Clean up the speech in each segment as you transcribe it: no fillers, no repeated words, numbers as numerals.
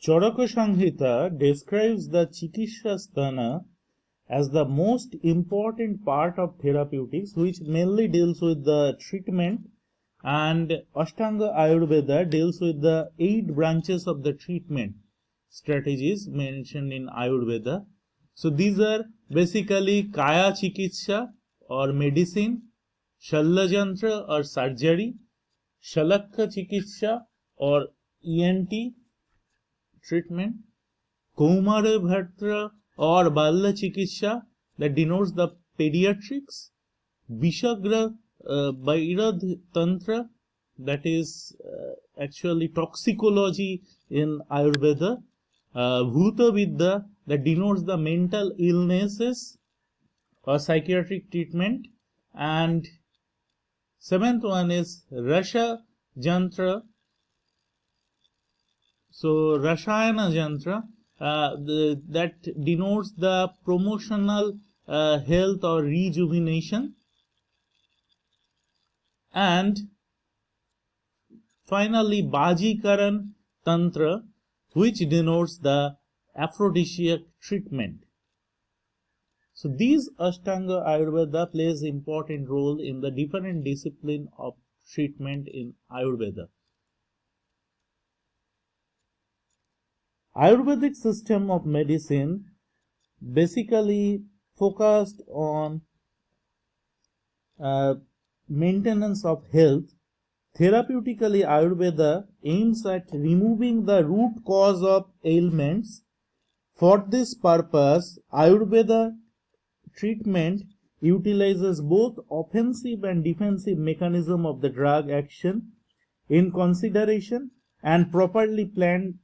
Charaka Samhita describes the Chikitsa Sthana as the most important part of therapeutics, which mainly deals with the treatment, and Ashtanga Ayurveda deals with the 8 branches of the treatment strategies mentioned in Ayurveda. So these are basically Kaya Chikitsa or medicine, Shallajantra or surgery, Shalakha Chikitsa or ENT treatment, Kaumara Bhatra or Balla Chikitsa that denotes the pediatrics, Vishagra Bhairad Tantra that is actually toxicology in Ayurveda, Bhuta Vidya that denotes the mental illnesses or psychiatric treatment, and 7th one is Rasha Jantra. So Rashayana Jantra that denotes the promotional health or rejuvenation, and finally Bajikaran Tantra, which denotes the aphrodisiac treatment. So these Ashtanga Ayurveda plays important role in the different discipline of treatment in Ayurveda. Ayurvedic system of medicine basically focused on maintenance of health. Therapeutically, Ayurveda aims at removing the root cause of ailments. For this purpose, Ayurveda treatment utilizes both offensive and defensive mechanism of the drug action in consideration and properly planned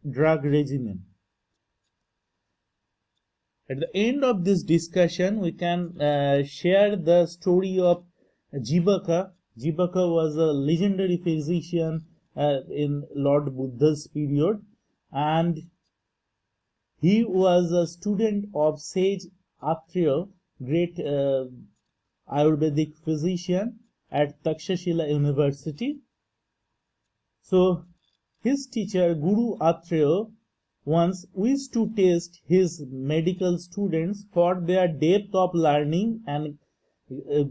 drug regimen. At the end of this discussion, we can share the story of Jivaka. Jivaka was a legendary physician in Lord Buddha's period, and he was a student of sage Atriya, great Ayurvedic physician at Takshashila University. So his teacher Guru Atriya once wished to test his medical students for their depth of learning and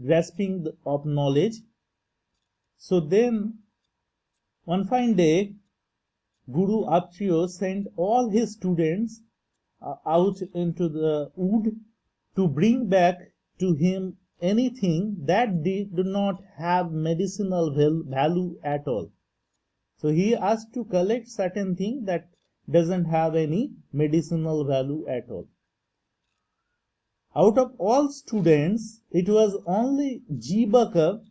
grasping of knowledge. So then one fine day, Guru Atriya sent all his students out into the wood to bring back to him anything that did not have medicinal value at all. So he asked to collect certain thing that doesn't have any medicinal value at all. Out of all students, it was only Jivaka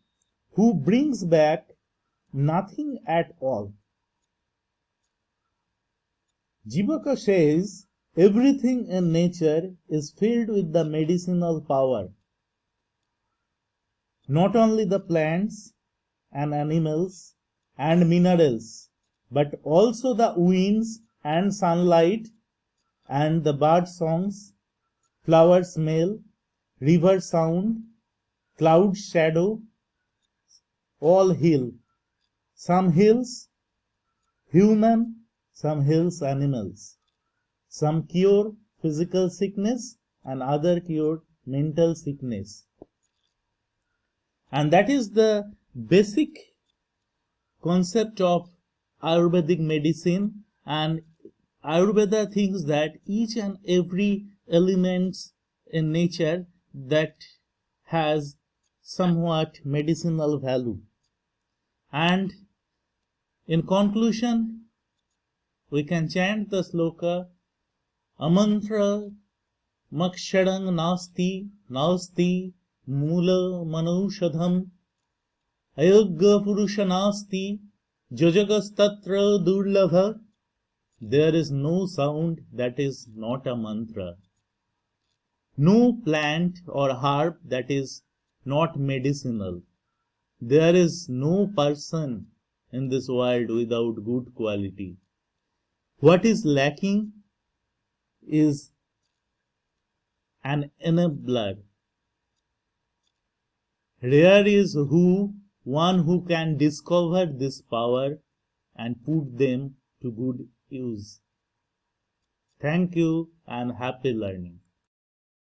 who brings back nothing at all. Jivaka says everything in nature is filled with the medicinal power. Not only the plants and animals and minerals, but also the winds and sunlight and the bird songs, flower smell, river sound, cloud shadow, all heal. Some heals human, some heals animals. Some cure physical sickness and other cure mental sickness. And that is the basic concept of Ayurvedic medicine, and Ayurveda thinks that each and every element in nature that has somewhat medicinal value. And in conclusion, we can chant the sloka Amantra Makshadang Nasti Nasti Mula Manushadham Ayogya Purusha Nasti Jojagastatra Durlabha. There is no sound that is not a mantra, no plant or herb that is not medicinal. There is no person in this world without good quality. What is lacking is an enabler. Rare is one who can discover this power and put them to good use. Thank you and happy learning.